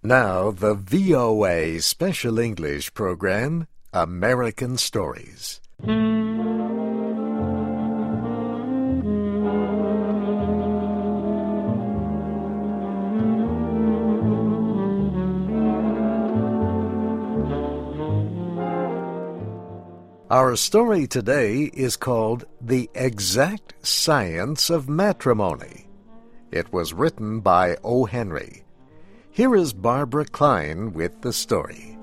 Now, the VOA Special English program, American Stories. Our story today is called The Exact Science of Matrimony. It was written by O. Henry. Here is Barbara Klein with the story.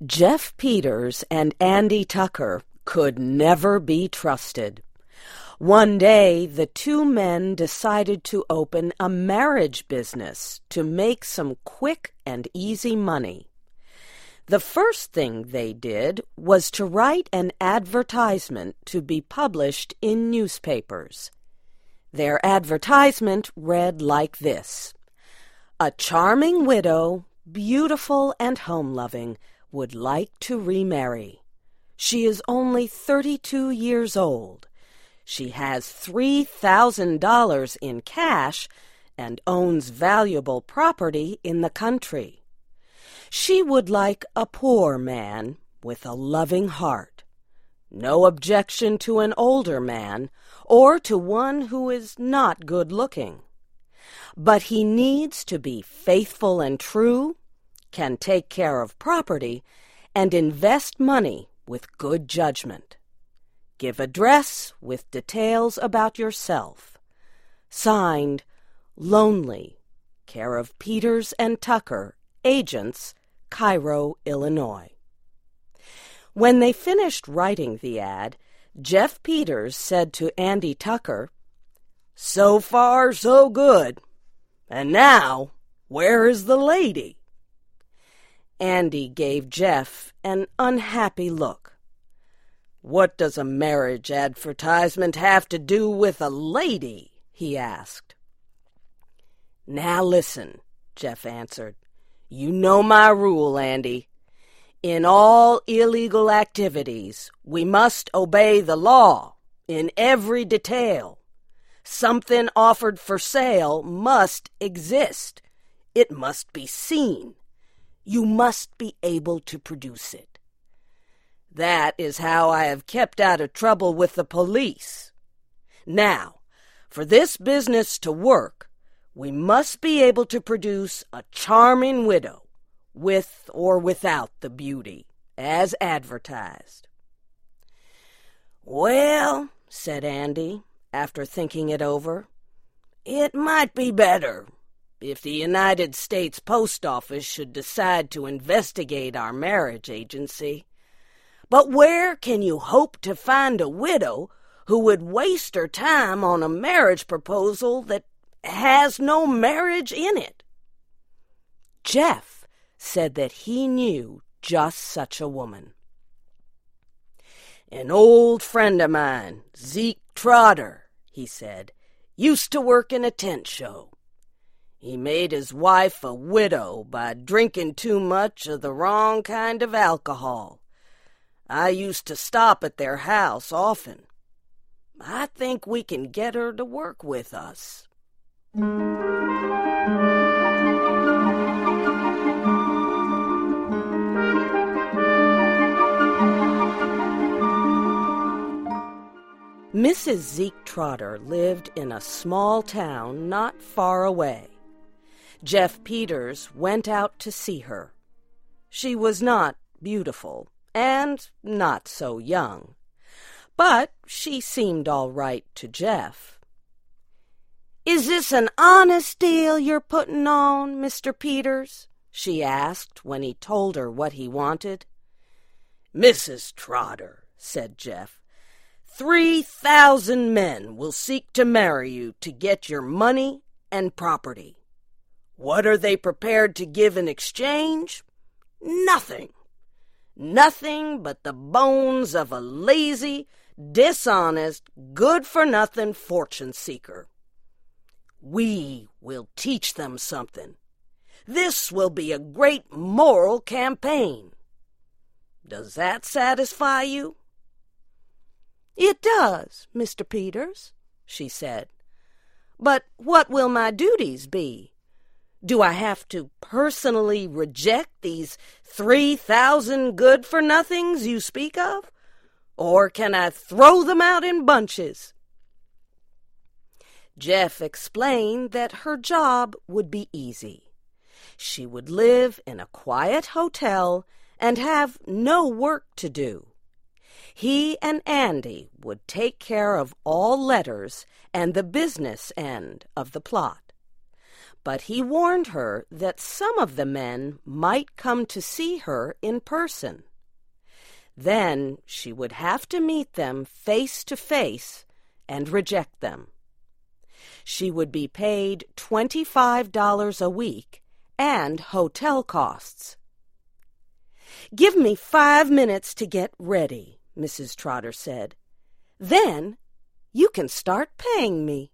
Jeff Peters and Andy Tucker could never be trusted. One day, the two men decided to open a marriage business to make some quick and easy money. The first thing they did was to write an advertisement to be published in newspapers. Their advertisement read like this: "A charming widow, beautiful and home-loving, would like to remarry. She is only 32 years old. She has $3,000 in cash and owns valuable property in the country. She would like a poor man with a loving heart. No objection to an older man or to one who is not good-looking. But he needs to be faithful and true, can take care of property, and invest money with good judgment. Give address with details about yourself. Signed, Lonely, care of Peters and Tucker, agents, Cairo, Illinois." When they finished writing the ad, Jeff Peters said to Andy Tucker, "So far, so good. And now, where is the lady?" Andy gave Jeff an unhappy look. "What does a marriage advertisement have to do with a lady?" he asked. "Now listen," Jeff answered. "You know my rule, Andy. In all illegal activities, we must obey the law in every detail. Something offered for sale must exist. It must be seen. You must be able to produce it. That is how I have kept out of trouble with the police. Now, for this business to work, we must be able to produce a charming widow, with or without the beauty, as advertised." "Well," said Andy, after thinking it over, "it might be better if the United States Post Office should decide to investigate our marriage agency. But where can you hope to find a widow who would waste her time on a marriage proposal that has no marriage in it?" Jeff said that he knew just such a woman. "An old friend of mine, Zeke Trotter," he said, "used to work in a tent show. He made his wife a widow by drinking too much of the wrong kind of alcohol. I used to stop at their house often. I think we can get her to work with us." Mrs. Zeke Trotter lived in a small town not far away. Jeff Peters went out to see her. She was not beautiful and not so young, but she seemed all right to Jeff. "Is this an honest deal you're putting on, Mr. Peters?" she asked when he told her what he wanted. "Mrs. Trotter," said Jeff, 3,000 men will seek to marry you to get your money and property. What are they prepared to give in exchange? Nothing. Nothing but the bones of a lazy, dishonest, good-for-nothing fortune-seeker. We will teach them something. This will be a great moral campaign. Does that satisfy you?" "It does, Mr. Peters," she said. "But what will my duties be? Do I have to personally reject these 3,000 good-for-nothings you speak of? Or can I throw them out in bunches?" Jeff explained that her job would be easy. She would live in a quiet hotel and have no work to do. He and Andy would take care of all letters and the business end of the plot. But he warned her that some of the men might come to see her in person. Then she would have to meet them face to face and reject them. She would be paid $25 a week and hotel costs. "Give me 5 minutes to get ready," Mrs. Trotter said. "Then you can start paying me."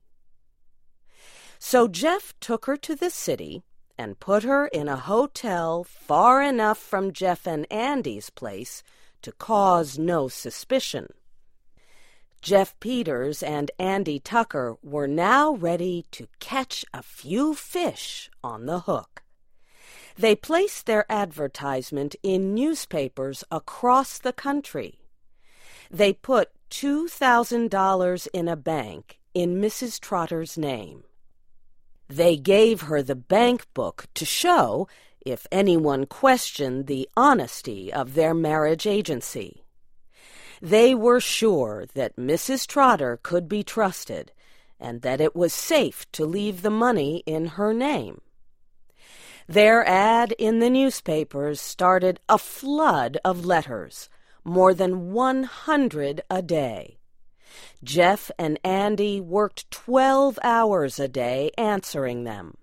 So Jeff took her to the city and put her in a hotel far enough from Jeff and Andy's place to cause no suspicion. Jeff Peters and Andy Tucker were now ready to catch a few fish on the hook. They placed their advertisement in newspapers across the country. They put $2,000 in a bank in Mrs. Trotter's name. They gave her the bank book to show if anyone questioned the honesty of their marriage agency. They were sure that Mrs. Trotter could be trusted and that it was safe to leave the money in her name. Their ad in the newspapers started a flood of letters, more than 100 a day. Jeff and Andy worked 12 hours a day answering them.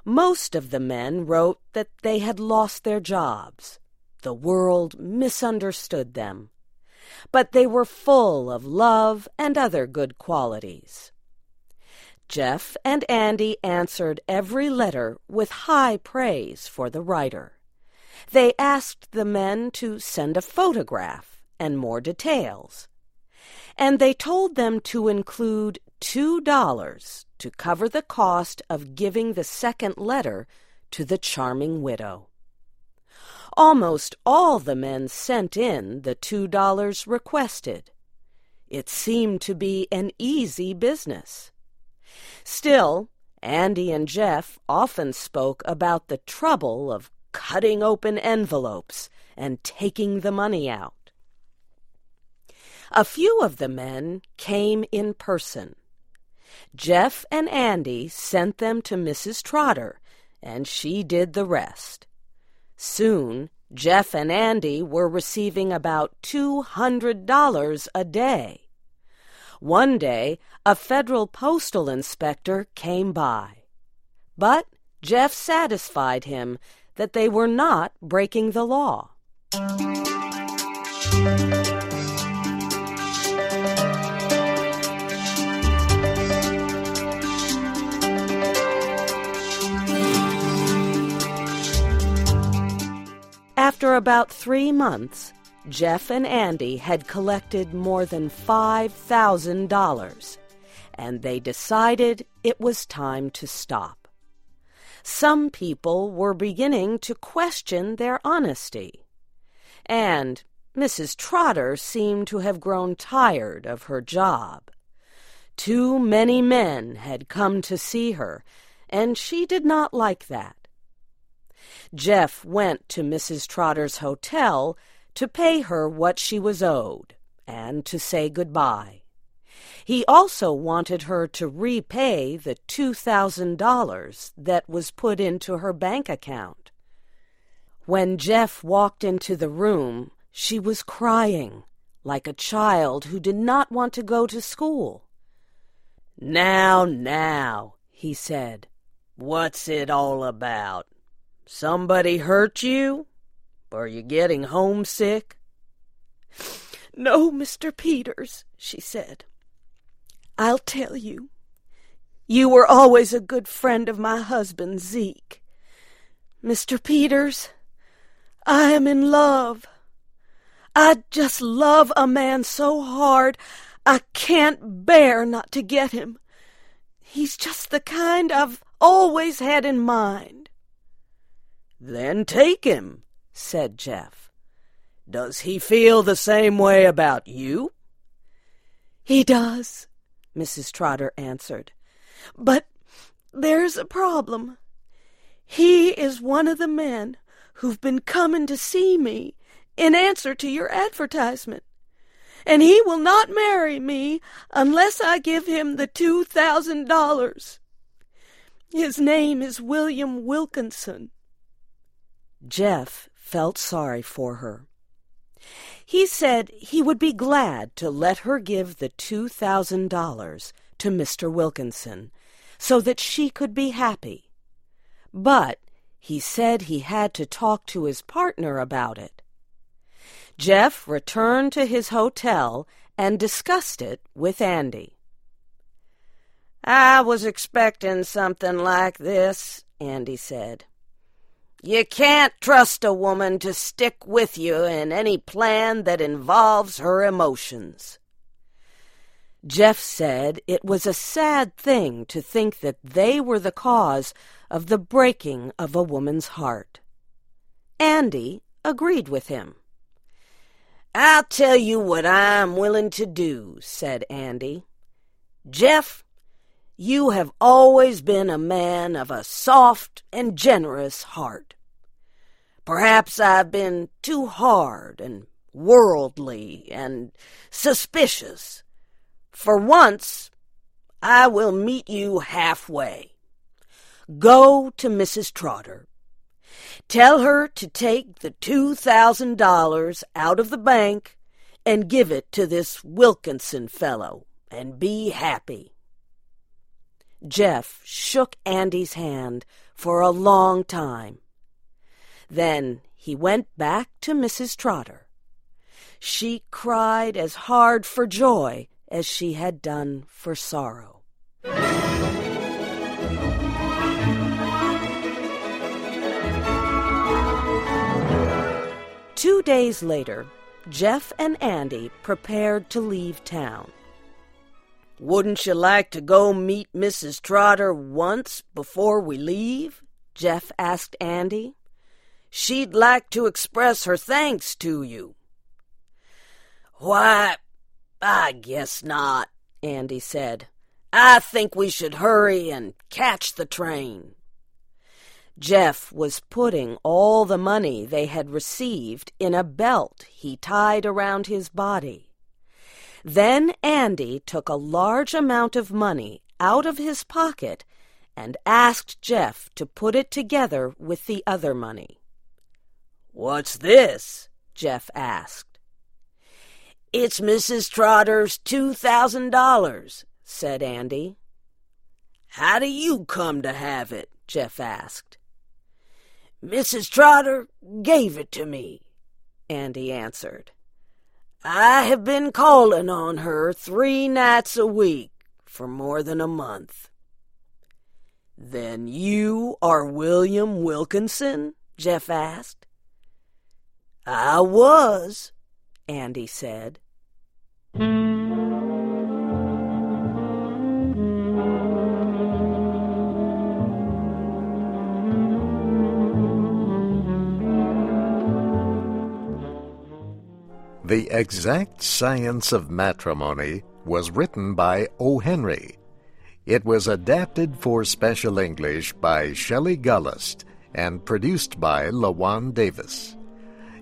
Most of the men wrote that they had lost their jobs. The world misunderstood them. But they were full of love and other good qualities. Jeff and Andy answered every letter with high praise for the writer. They asked the men to send a photograph and more details. And they told them to include $2 to cover the cost of giving the second letter to the charming widow. Almost all the men sent in the $2 requested. It seemed to be an easy business. Still, Andy and Jeff often spoke about the trouble of cutting open envelopes and taking the money out. A few of the men came in person. Jeff and Andy sent them to Mrs. Trotter, and she did the rest. Soon, Jeff and Andy were receiving about $200 a day. One day, a federal postal inspector came by. But Jeff satisfied him that they were not breaking the law. After about 3 months, Jeff and Andy had collected more than $5,000, and they decided it was time to stop. Some people were beginning to question their honesty, and Mrs. Trotter seemed to have grown tired of her job. Too many men had come to see her, and she did not like that. Jeff went to Mrs. Trotter's hotel to pay her what she was owed and to say goodbye. He also wanted her to repay the $2,000 that was put into her bank account. When Jeff walked into the room, she was crying, like a child who did not want to go to school. Now, he said, "what's it all about? Somebody hurt you? Are you getting homesick?" "No, Mr. Peters," she said. "I'll tell you. You were always a good friend of my husband, Zeke. Mr. Peters, I am in love." I just love a man so hard I can't bear not to get him. He's just the kind I've always had in mind." "Then take him," said Jeff. "Does he feel the same way about you?" "He does," Mrs. Trotter answered. "But there's a problem. He is one of the men who've been coming to see me in answer to your advertisement, and he will not marry me unless I give him the $2,000. His name is William Wilkinson." Jeff felt sorry for her. He said he would be glad to let her give the $2,000 to Mr. Wilkinson so that she could be happy. But he said he had to talk to his partner about it. Jeff returned to his hotel and discussed it with Andy. "I was expecting something like this," Andy said. "You can't trust a woman to stick with you in any plan that involves her emotions." Jeff said it was a sad thing to think that they were the cause of the breaking of a woman's heart. Andy agreed with him. "I'll tell you what I'm willing to do," said Andy. "Jeff, you have always been a man of a soft and generous heart. Perhaps I've been too hard and worldly and suspicious. For once, I will meet you halfway. Go to Mrs. Trotter. Tell her to take the $2,000 out of the bank and give it to this Wilkinson fellow, and be happy." Jeff shook Andy's hand for a long time. Then he went back to Mrs. Trotter. She cried as hard for joy as she had done for sorrow. 2 days later, Jeff and Andy prepared to leave town. "Wouldn't you like to go meet Mrs. Trotter once before we leave?" Jeff asked Andy. "She'd like to express her thanks to you." "Why, I guess not," Andy said. "I think we should hurry and catch the train." Jeff was putting all the money they had received in a belt he tied around his body. Then Andy took a large amount of money out of his pocket and asked Jeff to put it together with the other money. "What's this?" Jeff asked. "It's Mrs. Trotter's $2,000, said Andy. "How do you come to have it?" Jeff asked. "Mrs. Trotter gave it to me," Andy answered. "I have been calling on her 3 nights a week for more than a month." "Then you are William Wilkinson?" Jeff asked. "I was," Andy said. The Exact Science of Matrimony was written by O. Henry. It was adapted for Special English by Shelley Gullist and produced by LaJuan Davis.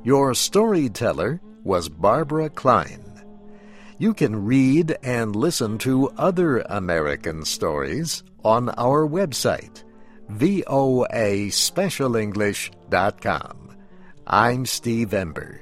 Your storyteller was Barbara Klein. You can read and listen to other American stories on our website, voaspecialenglish.com. I'm Steve Ember.